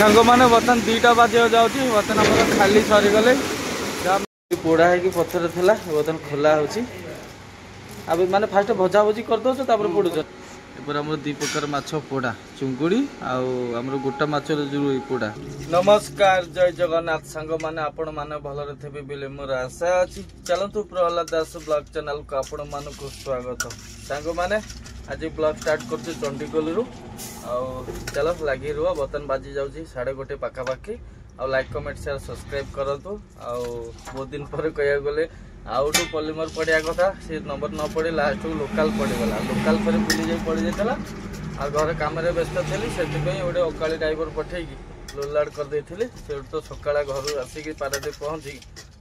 सांग मैंने बर्तन 2टा बाजे जाऊँगी बर्तन आम खाली सरीगले पोड़ा है पथर था बर्तन खोला हो माने फास्ट भजा भजी करदे पोड़ आम 2 प्रकार माछ पोड़ा चुंगुड़ी आमर गोटा माछ जो पोड़ा। नमस्कार जय जगन्नाथ सांग मैंने आपण मैंने भलरे थे बोले मोर आशा अच्छी। चलतु प्रहलाद दास ब्लॉग चैनल को आपण मान स्वागत। सांग मैंने आज ब्लॉग स्टार्ट कर चंडीगढ़ रु चल लगी रुह बर्तन बाजी जाऊँगी 1:30 पाखापाखि लाइक कमेंट शेयर सब्सक्राइब करतु। बहुत दिन पर कह गले आउटू पॉलीमर पड़ा कथा से नंबर न पड़े लास्ट लोकाल पड़गला लोकाल पर बुली जाई पड़ जाता आ घर कम व्यस्त थी से गोटे अकाली ड्राइवर पठेगी लोड करदे से तो सका घर आसिक पारादीप पहुँची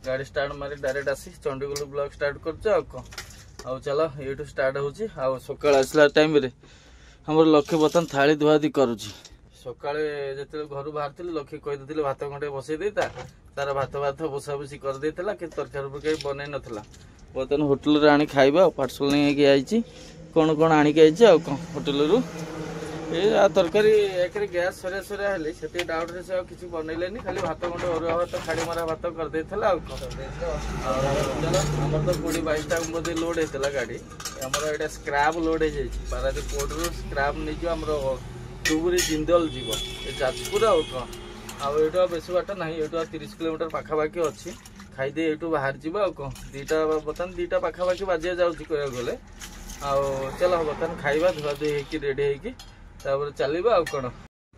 गाड़ी स्टार्ट मारी डायरेक्ट आसी चंडीगढ़ ब्लॉग स्टार्ट कर चल ये स्टार्ट हो सका आसला टाइम आम लक्ष्य बर्तन थाली धुआधी करुँची सकाଳେ ଯେତେବେଳେ ଘରୁ ବାହାରିଥିଲି ଲକ୍ଷ୍ୟ କହିଦେଇଥିଲେ ଭାତ ଖଣ୍ଡେ ବସେଇ ଦେଇତା ତାର ଭାତ ବସାବସି କରିଦେଇଥିଲା କିନ୍ତୁ ତରକାରୀ ଫରକାରୀ ବନେଇ ନଥିଲା। ବର୍ତ୍ତମାନ ହୋଟେଲରୁ ଆଣି ଖାଇବା ପାର୍ସଲ ନେଇକି ଆଇଛି କ'ଣ ଆଣିକି ଆଇଛି ଆଉ କ'ଣ ହୋଟେଲରୁ ଏ ତରକାରୀ ଏକରେ ଗ୍ୟାସ୍ ସରିଆ ସରିଆ ହେଲି ସେତିକି ଡାଉଟରେ ସେ ଆଉ କିଛି ବନେଇଲେନି ଖାଲି ଭାତ ଖଣ୍ଡେ ଅରୁଆ ଭାତ ଖାଡ଼ି ମରା ଭାତ କରିଦେଇଥିଲା ଆଉ କ'ଣ ଚାଲ ଆମର ତ 20-22ଟା ବୋଧେ ଲୋଡ୍ ହେଇଥିଲା ଗାଡ଼ି ଆମର ଏଇଟା ସ୍କ୍ରାବ୍ ଲୋଡ୍ ହେଇଯାଇଛି ପାରାଦୀପ ପୋର୍ଟରୁ ସ୍କ୍ରାବ୍ ନେଇଯିବ ଆମର डुबुरी जिंदल जीव जाजपुर आउटा बेस बाट ना ये 30 किलोमीटर पाखापाखि अच्छी खाईदे ये बाहर जावा कौन 2टा बर्तन 2टा पाखापाखि बाजिया जाऊँगी कह गले चल बर्तन खाଇବା धुआ धुई होगी रेडी होगी चलवा आउ कौन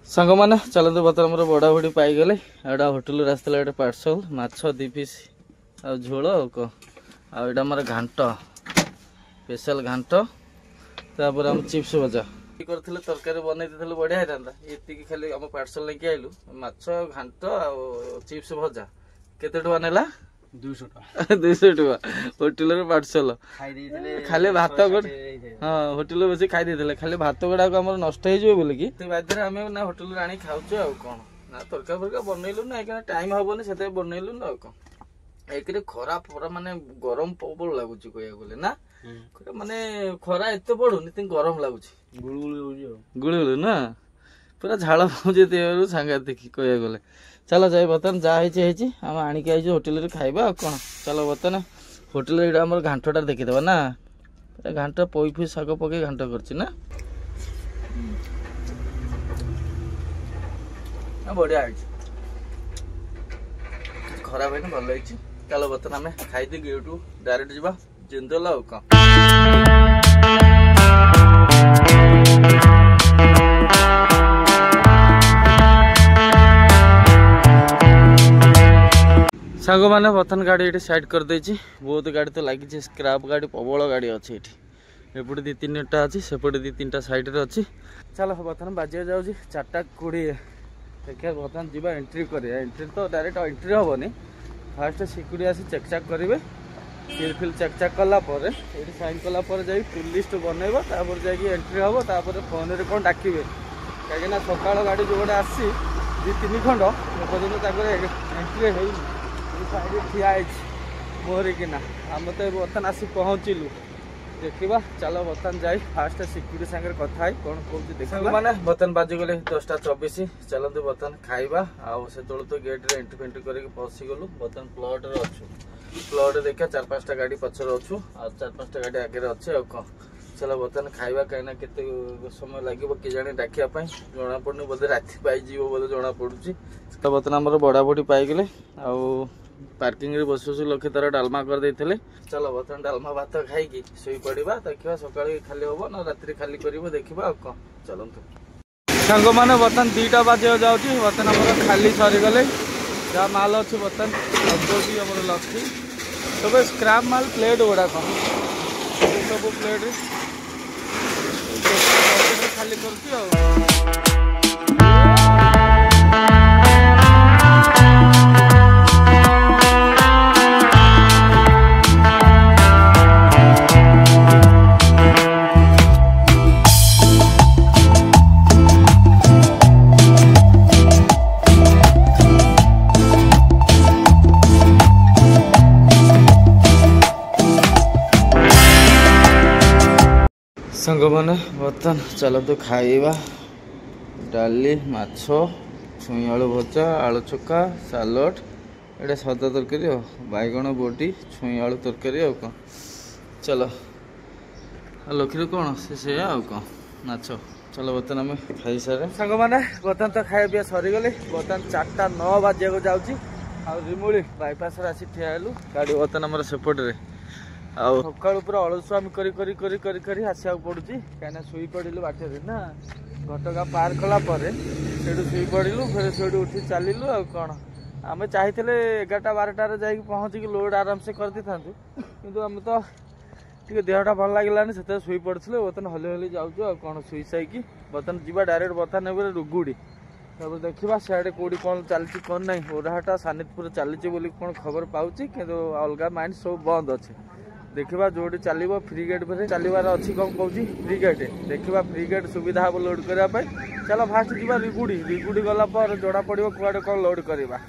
सांग मैंने चलते बर्तन मोर बड़ा बड़ी पाईगले एटा होटेल आसला गोटे पार्सल माछ 2 पीस आ झोल आम घाट स्पेशल घाट तापर आम चिप्स भजा करथिले तरकारी बनै दिथले बढ़िया हेतांता एति खाली हम पार्सल लेके आइलु माछ घांट आ चिप्स भजा केते टका नेला 200 टका 200 टका होटल रे पार्सल खाइ दिथले खाली भात गोड हां होटल बसी खाइ दिथले खाली भात गोडा को हमर नष्ट हे जो बोले की ते बादरे हमें ना होटल रे आनी खाउछु आ कोन ना तरकारी फरका बनैलु ना एकना टाइम हबोनी सेते बनैलु ना कोन एकरे खरा फरा माने गरम प्रबल लागुची कहया बोले ना माने खरा एते पडुनी ती गरम लागुची गुळगुळ ना पूरा झाड़ पहुँचे देवर सांगातिक कह गले चलो जाए बर्तन जहाँ आम आणिक आई होटेल रे खाइबा कौन चलो बर्तन होटेल आम घाटटा देखीदे ना घाट पोई फुई शाग पकई घाट कर बढ़िया खराब है भल चलो बर्तन आम खाई यूट्यूब डायरेक्ट जावा जिंदल आउ कौन सांग मैंने बर्तन गाड़ी ये साइड कर देछि बहुत गाड़ी तो लगी स्क्रैप गाड़ी प्रबल गाड़ी अच्छी एपटे 2-3टा अच्छी सेपटे 2-3टा साइड रे अच्छी चलो बर्तन बाजिया जाऊँगी 4:20 देखिए बर्तन जी एंट्री करिया एंट्री तो डायरेक्ट एंट्री हेनी फास्ट सिक्यूरिटी आसी चेक करेंगे सील फिल चेक कलापर ये साइन कलापर जा टूर लिस्ट बनइब जा एंट्री हम तापर फोन रे कौन डाकिबे कहीं सका गाड़ी जो गोटे आसी 2-3 खंड पर्यटन एंट्री है ठिया मोहरी किना आम तो बर्तन आसी पहुँचलु देखा चलो बर्तन जाई फास्ट सिक्यूरिटी सागर कथा कौन कौन देखा माने बर्तन बाजिगले 10:24 चलते बर्तन खाइबा से तो गेट रे एंट्री फेंट्री करके पहुँची गलु बर्तन प्लॉट रे अच्छु प्लॉट देखा 4-5टा गाड़ी पछर अच्छु आ 4-5टा गाड़ी आगे अच्छे कौन चलो बर्तन खाइबा कहीं केते समय लगे कि जाने डाकिया जना पड़नी बोधे राति पाई बोधे जना पड़ुची तो बर्तन आम बड़ा बड़ी पाईगले पार्किंग रे बस लक्ष्य तार डालमा कर देथिले चलो बर्तन डालमा भात खाई सोई पड़वा देखा सका खाली हम ना राति खाली कर देखा कौन चलतु सांग मैंने बर्तन 2टा बाजे जाऊँगी बर्तन आम खाली सरीगले जहाँ माल अच्छी बर्तन आम लक्ष्य सब स्क्रैप माल प्लेट गुड़ाक सब प्लेट खाली कर सांग मैंने बर्तन चलतु खाइबा डाली माछ छुई आलू भजा आलू चोखा सालड एटा सादा तरकारी बैगण बोटी छुई आलू तरकारी कौन चलो लक्ष्मी कौन से कौन माछ चलो बर्तमान आम खाई सारे सांग मैंने बर्तमान तो खाया पीया सरीगले बर्तमान 4:09 बाजिया जाऊँगी रिमुली बाईपास आसी ठिया हेलु गाड़ी बर्तमान आम सेपटे सका पूरा अलसुआमी करी आसा पड़ू कहीं शुई पड़ू बाटर ना घटगा पार कला शुई पड़ू फिर से उठी चलू आ कौन आम चाहिए 11-12 जा पहुँचिक लोड आराम से कर दी था कि आम तो टे देहटा भल लगे से शुई पड़े बर्तमान हली हली जाऊँ कौन शुई साइकी बर्तमान जी डायरेक्ट बर्तमान रुगुड़ी देखा सियाड़े कौटी कौन चलती कौन ना ओराहाटा सानितपुर चली बोली कौन खबर पाऊँ कि अलग माइंड सब बंद अच्छे देखा जो चलो फ्री गेट पे चलवार अच्छी कौन कौन फ्री गेट देखा फ्री गेट सुविधा हम लोड करने चलो फास्ट जी रिगुड़ी गला जना पड़ो कुआडे कौन लोड करवा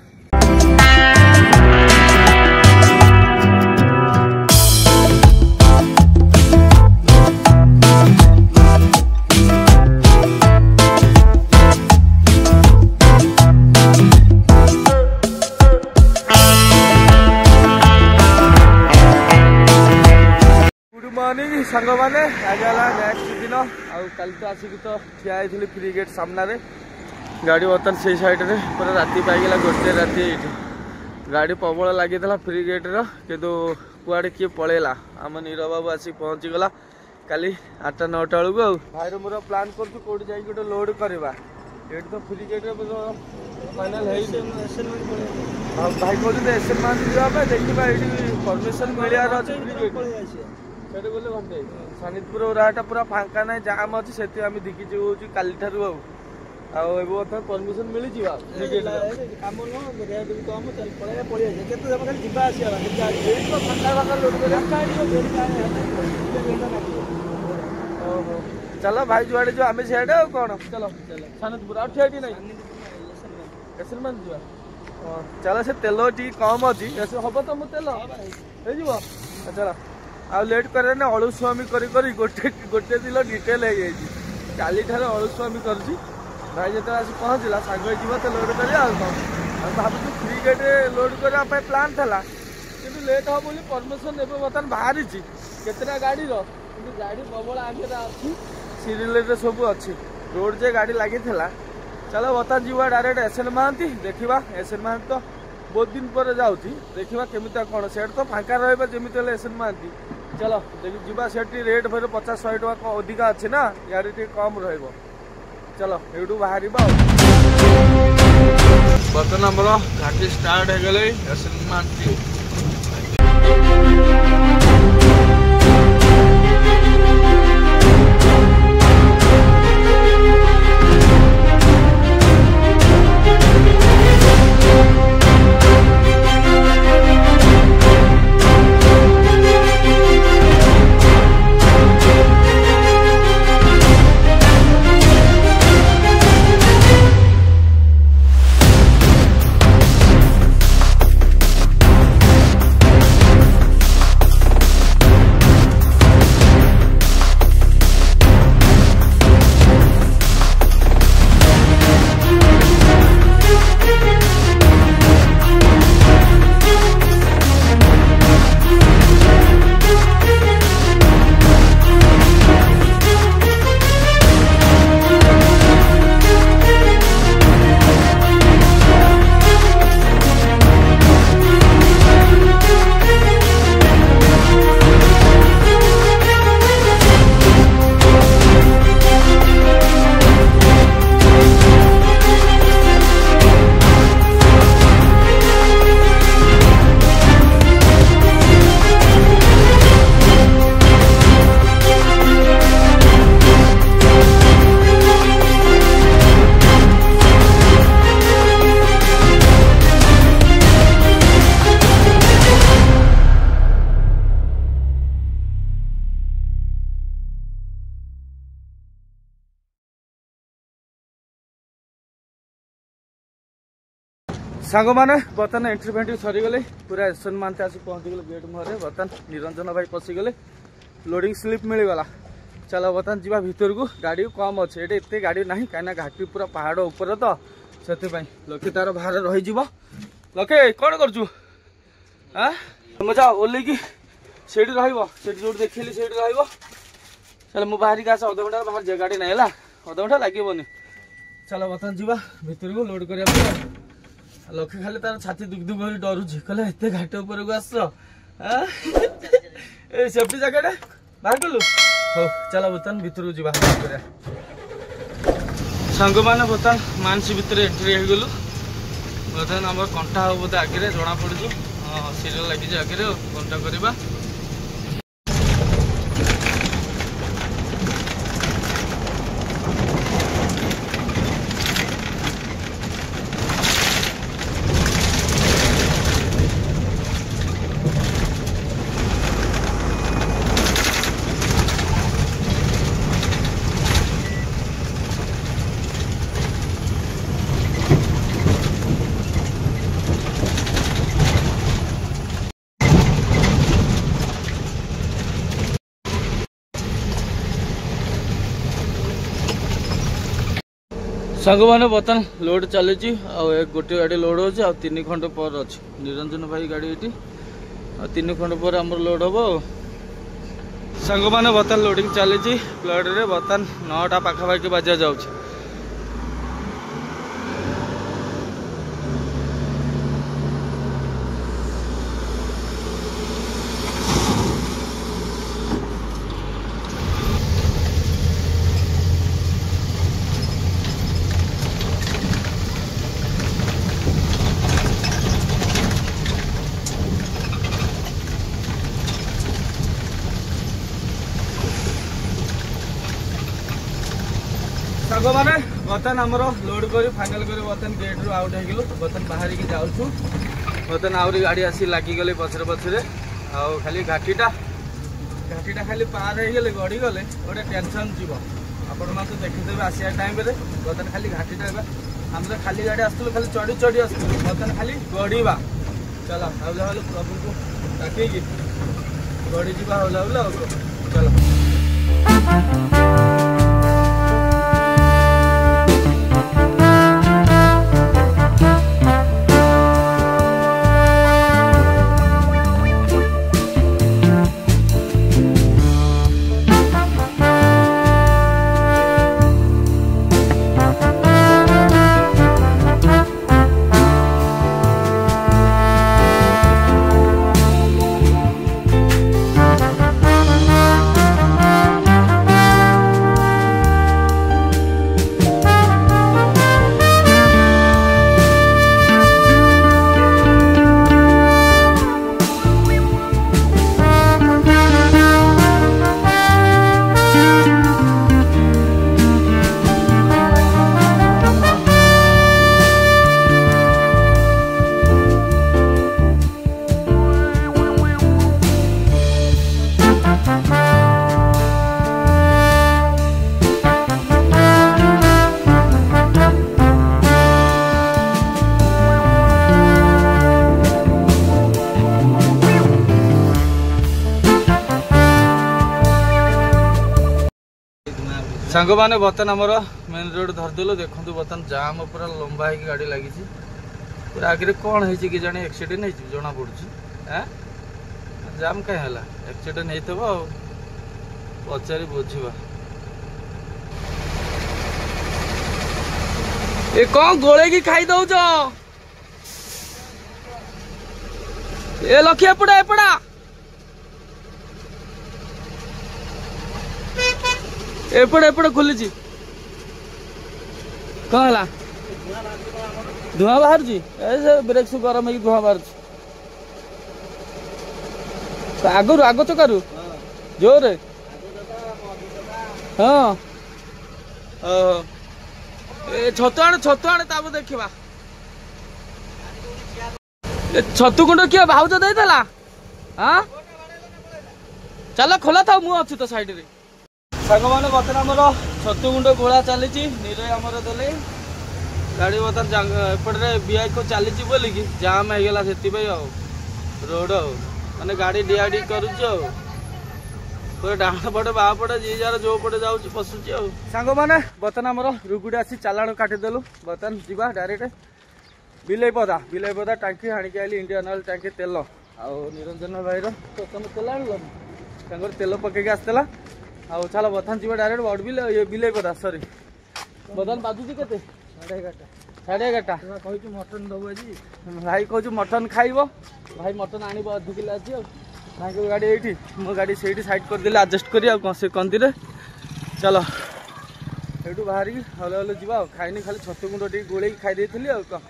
सांग मैंने आज नेक्स्ट दिन आल तो आसिक तो ठिया फ्री गेट सामना रे गाड़ी बर्तमान से साइड रे पूरा राति पाइगला 1 राति ये गाड़ी प्रबल लगी फ्री गेट रू कुआड़े किए पलैला आम नीरव बाबू आसिक पहुँचीगला काली 8-9 बेलू भाई मोर प्लान करोटी जा गोटे लोड करवा ये तो फ्री गेट फाइनाल भाई कहते एसएन मान जावाई देखा ये परमिशन मिलार अच्छे फ्री गेट सेठ बोले घंटे सानितपुर ओराटा पूरा फांका ना जाम अच्छी से दिखी जाऊँ काली ठारू परमिशन मिली कम चलो भाई जुआड़े जो आम सियाड़े कौन चलो सानितपुर आ ठिया नहीं एसएन मान जा चलो से तेल टी कम अच्छी हम तो मो तेल हो चलो आ लेट करे ना अलुस्वामी करी गोटे दिन डिटेल हो काली ठार अलुस्वामी कर भाई जो आस पहुँचला सांग जी तो लोड कर भावुँ फ्री गेट लोड करने प्लान था कि लेट हम बोली परमिशन एवं बर्तमान बाहरी केतना गाड़ी गाड़ी प्रबल आगे अच्छी सीरियल सब अच्छी रोड जे गाड़ी लगी चलो बर्तमान जी डायरेक्ट एसएन महांती देखा एसएन महांती तो बहुत दिन पर जाऊँगी देखा केमी कौन से तो फांका रमी एसएन महांती चलो देखिए जा से रेट फिर 50-100 टका अधिका अच्छे ना यार कम चलो यूँ बाहर बर्तमान आमर घाटी स्टार्ट हो गले एसएन महांती सांग मैंने बर्तमान एंट्री फेंट्री सरीगले पूरा एसएन महांती आसी पहुँचीगले गेट मुहर बर्तमान निरंजन भाई पशिगले लोडिंग स्लिप मिलगला चलो बर्तमान जी भितर को गाड़ी कम अच्छे ये एत गाड़ी ना कहीं घाटी पूरा पहाड़ ऊपर तो से लखे तार बाहर रही लखे कौन करू मजा ओल्लैक से जो देखिली से चल मुझे बाहर आस अध घंटा बाहर जे गाड़ी ना अध घंटा लगे चलो बर्तमान जा भितर को लोड कर लक्ष्य खाली तार छाती दुख दुख कर डरुची कहले एत घाट उपर को आस सेफ्टी जैकेट बाहर कलु हो चलो बर्तमान भितर को जा सांग मैंने बर्तमान मानसी भितर एंट्री हो गलु बर्तमान आम कंटा हम बोधे आगे जना पड़ू सीरियल लगी आगे कंटा करवा सांग मैंने बर्तमान लोड चली गोटे गाड़ी लोड हो 3 खंड पर अच्छी निरंजन भाई गाड़ी ये 3 खंड पर आम लोड हम सांग मैंने बर्तमान लोडिंग चली प्लट रे बर्तमान 9टा पाखापाखि बाजा जाऊँ सांग मैंने बर्तमान आमर लोड कर फाइनाल कर बर्तमान गेट रू आउट हो बर्तमान बाहर की जाऊँ बर्तमान आहरी गाड़ी आसी लगिगले पचरे पचरे आउ खाली घाटीटा खाली पार हो गले गड़ी गले गोटे टेंशन जीव आपण मैं तो देखिदे आसिया टाइम बर्तमान खाली घाटीटा आम तो खाली गाड़ी आसलु खाली चढ़ी चढ़ी आसलु बर्तमान खाली गड़वा चल हौला हौला प्रभु को डाक गड़ी जा हौला हौला चल सांग मैंने बर्तमान आमर मेन रोड धरदेलु देखो बर्तमान जाम पूरा लंबा है गाड़ी लगी पूरा आगे कौन है कि जाने एक्सीडेंट है जना पड़ुची जाम कहीं एक्सीडेंट हो पचारि बुझा ए कौन गोले की खाई दौच ए लक्ष्य एपड़ा एपड़ा एपटे एपटे खोली कौन है धुआं बाहर ब्रेक सु गरम है धुआं बाहर आगु आग चकारू जोर हाँ छतु आने ताप देखा छतु कुंड किए भाउज देला हाँ चल खोला था मुझे अच्छी तो साइड रे सांग मैंने बर्तमान आमर छतुगुंड गोला चली नीरे आमर देले गाड़ी बर्तमान एपटे बीआई को चली बोलिकी जाम होगा से रोड माने गाड़ी डिआडी करुच पूरा डाण पटे बा पटे जी जार जो पटे जाऊँ पशुची आ सांग मैंने बर्तन आमर रुगुड़ी आसी चालाण काटिदेलु बर्तन जा डायरेक्ट बिलईपदा टांकी हाणिक आइली इंडियन ऑयल टांकी तेल आउ निरंजन भाई प्रथम तेल आनल तेल पकईक आसला आउ चल बर्तन जी डायरेक्ट बड़ बिलईपदा सरी बर्तन बाजुची के 11:30 कहूँ मटन दबू आज भाई कहूँ मटन खाइब भाई मटन आण 2 किलो आज भाई को गाड़ी ये मो गाड़ी से साइड करदे आडजस्ट कर से कंदी चलो ये बाहर हल हल जा खाइनी खाली छतु गुंड टे गोल खाई कौन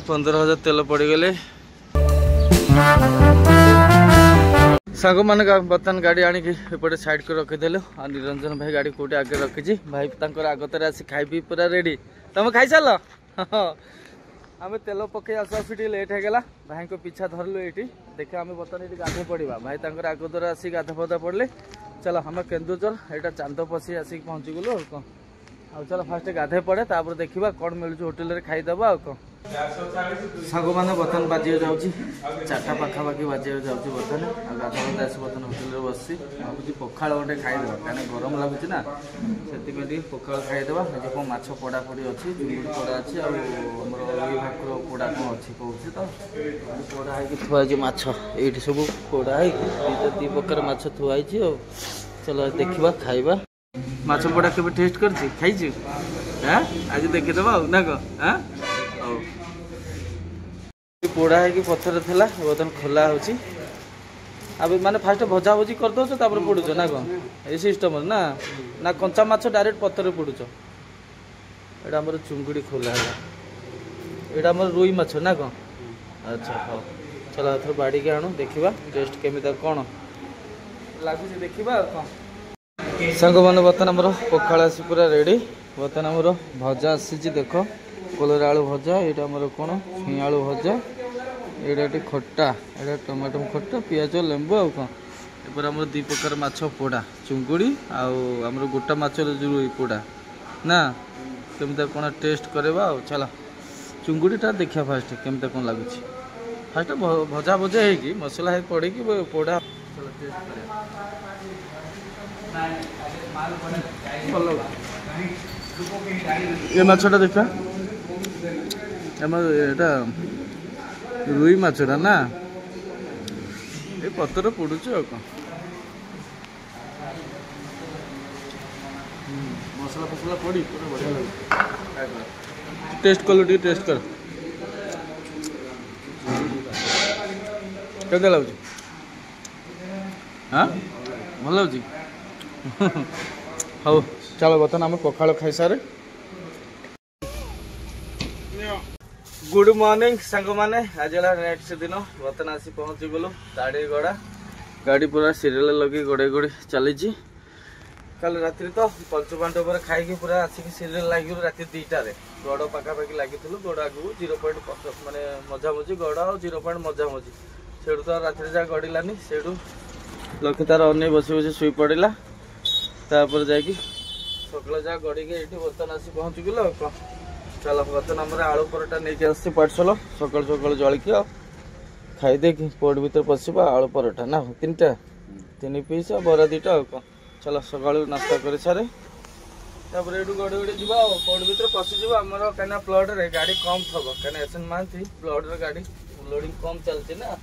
15,000 तेल पड़गले सांग मान बर्तन गाड़ी आणिकी एपटे साइड कर रखीदेलु आ निरंजन भाई गाड़ी कोटे आगे रखी भाई आगतर आसी खाई पी पूरा रेडी तुम खाई सार आम तेल पकई आसू लेट होगा भाई को पीछा धरलु ये देखा आम बर्तन ये गाधे पड़ा भाई आगतर आसी गाधा फधा पड़े चलो आम केन्दुझर यहाँ चांद पशी आसिक पहुँची गलु कौन आ चलो फास्ट गाधे पड़े तापर देखा कौन मिलूँ होटेल खाईदेव आ कौन सांग मैंने बर्तन बाजी जाऊँगी 4टा पाखापाखि बाजी जाऊँगी बर्तन आ गाधा बधा आस बर्तन होटेल बस भावी पखाड़ गोटे खाईदेव कहीं गरम लगुच ना से पखाड़ खाईदेव आज कौन माछ पड़ा पड़ी अच्छी चुंगुड़ी पड़ा अच्छी आमर रोई भाकुर पोड़ा कौन अच्छी कहूँ तो पोड़ा थुआई माछ ये सब पोड़ा दी प्रकार माछ थुआई चलो देखा खाइबा माछ पोड़ा के टेस्ट कर खाई आज देखीदेव ना कौन पोड़ा है कि पथर थिला बर्तन खोला होची अब माने फास्ट भजा भजी कर दो तापर पोड़ुछ ना कौन ए सिस्टम ना ना कंचा माछ डायरेक्ट पथर पोड़ुछ एटा हमर चुंगुड़ी खोला है एटा हमर रुई माछ ना कौन अच्छा हाँ चलो एथर बाड़ी के आणु देखिबा टेस्ट केमिता कोन लागु से देखिबा कौन संग माने बर्तन हमर पखाळ आसी पूरा रेडी बर्तन हमर भजा आसी देखो कलरा आलू भजा ये कौन छुई आलू भजा ये खट्टा ये टमाटो खट्टा पियाज लेंबू आ कौन एपर आम 2 प्रकार माछ पोड़ा चुंगुड़ी आम गोटा माछ रुई पोड़ा ना केमिता कौन टेस्ट करवा चलो चुंगुड़ीटा देखा फास्ट केमिता कौन लगुच फास्ट भजा भजा है मसला है पड़ी पोड़ा चलो टेस्ट ये माछटा देखा एटा रुई माछटा ना ये पतर पड़ुच कौन मसला फसला पड़ी पूरा बढ़िया लगे टेस्ट कलु टी टेस्ट कर केते लगुच हाँ भल लगुच हाँ चलो बर्तन आम पखाड़ खाई सारे गुड मॉर्निंग सांग मैंने आज नेक्स्ट दिन बर्तन आसी पहुँची गलु दाड़ी गड़ा गाड़ी पूरा सीरियल लगे गड़े गड़े चली कल रात्रि तो पंचपांडव पर खाई पूरा आसिक सीरियल लगे रात 2टारे गड़ पाखापाखि लगी गड़ आगू 0.50 माने मजामझी गड़ और 0 पॉइंट मजामझी से तो रात्रि जहाँ गड़लानी से लक्ष्य तार अन बस बस शुई पड़ा तापर जा सकाल जहाँ गड़ी ये बर्तन आसी पहुँची गल कौन चलो बर्तन आम आलू परोटा नहीं आस पार्सल सकाल सकाल जलिया खाईदे पोट भर पशा आलू परोटा ना 3 पीस बरा 2टा कौन चलो सका नास्ता कर सारे तापर ये गड़े गड़े जा पोट भर पशिज आमर कहीं प्लट रे गाड़ी कम थब कहीं एस एन महांती प्लट रे गाड़ी लोडिंग कम चलती ना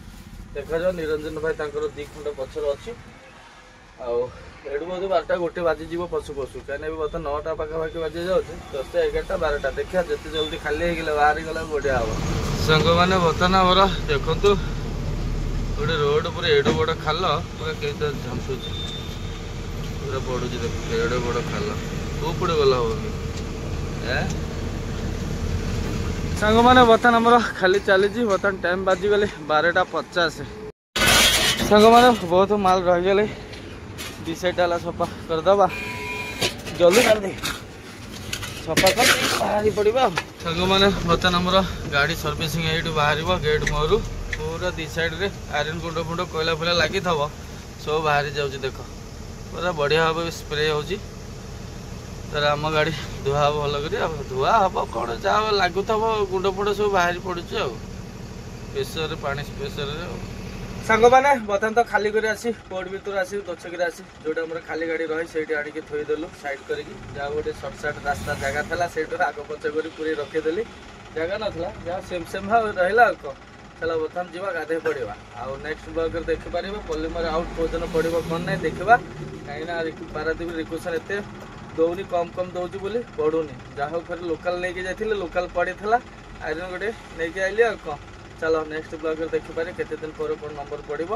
देखा जाओ निरंजन भाई 2 खंड पचर अच्छी आड़ू बोध 12टा 1 बाजिज पशु पशु कहीं बर्तन 9टा पाखापाखि बाजी जाऊँगी 10टा 11टा 12टा देखा जिते जल्दी खाली हो बाहरी गला बढ़िया हम सांग मैंने बर्तन आमर देखु गोटे रोड पूरा एडो बड़ खाल पूरा कहीं झमसुच पूरा पड़ू देख एडो बड़ खाल कौपड़े गला हो सांग मैंने बर्तन आमर खाली चली बर्तन टाइम बाजिगले 12:50 सांग मैंने बहुत माल रहीगले 2 साइड वाला सफा करदबा जल्दी कर दे सफा कर बाहरी पड़ा सांग मैंने बर्तन आमर गाड़ी सर्विसिंग ये बाहर गेट मुहर पूरा 2 साइड रे आयरन गुंड फुंड कोयला फोला लगी सब बाहरी जाऊँ देख पूरा बढ़िया भाव स्प्रे हो ତାର ଆମ ଗାଡ଼ି ଧୁଆ ହେବ ଭଲ କରି ଆଉ ଧୁଆ ହେବ କ'ଣ ଯାହା ଲାଗୁଥିବ ଗୁଣ୍ଡ ଫୁଣ୍ଡ ସବୁ ବାହାରି ପଡ଼ୁଛି ଆଉ ପ୍ରେସରରେ ପାଣି ପ୍ରେସରରେ ଆଉ ସାଙ୍ଗମାନେ ବର୍ତ୍ତମାନ ତ ଖାଲି କରି ଆସି ପୋର୍ଟ ଭିତରୁ ଆସି ଦୋଚକିରେ ଆସି ଯୋଉଟା ଆମର ଖାଲି ଗାଡ଼ି ରହେ ସେଇଠି ଆଣିକି ଥୋଇଦେଲୁ ସାଇଡ୍ କରିକି ଯାହା ଗୋଟେ ସର୍ଟସାର୍ଟ ରାସ୍ତା ଜାଗା ଥିଲା ସେଇଠୁ ଆଗ ପଛ କରି ପୁରୀ ରଖିଦେଲି ଜାଗା ନଥିଲା ଯାହା ସେମ୍ ରହିଲା ଆଉ କ'ଣ ଚାଲ ବର୍ତ୍ତମାନ ଯିବା ଗାଧୋଇ ପଡ଼ିବା ଆଉ ନେକ୍ସଟ ବ୍ଲଗ୍ରେ ଦେଖିପାରିବା ପଲ୍ଲିମର ଆଉଟ୍ କୋଉଦିନ ପଡ଼ିବ କ'ଣ ନାହିଁ ଦେଖିବା କାହିଁକିନା ପାରାଦ୍ୱୀପ ରିକୁସନ୍ ଏତେ ଦଉନି କମ୍ ଦଉଛି ବୋଲି ପଡ଼ୁନି ଯାହା ହଉ ଫେରେ ଲୋକାଲ୍ ନେଇକି ଯାଇଥିଲେ ଲୋକାଲ୍ ପଡ଼ିଥିଲା ଆଇରନ୍ ଗୋଟେ ନେଇକି ଆଇଲି ଆଉ କ'ଣ ଚାଲ ନେକ୍ସଟ ବ୍ଲଗ୍ରେ ଦେଖିପାରିବେ କେତେ ଦିନ ପରେ କ'ଣ ନମ୍ବର ପଡ଼ିବ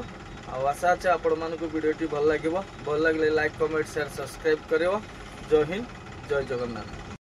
ଆଉ ଆଶା ଅଛି ଆପଣମାନଙ୍କୁ ଭିଡ଼ିଓଟି ଭଲ ଲାଗିବ ଭଲ ଲାଗିଲେ ଲାଇକ୍ କମେଣ୍ଟ ସେୟାର ସବସ୍କ୍ରାଇବ୍ କରିବ ଜୟ ହିନ୍ଦ ଜୟ ଜଗନ୍ନାଥ।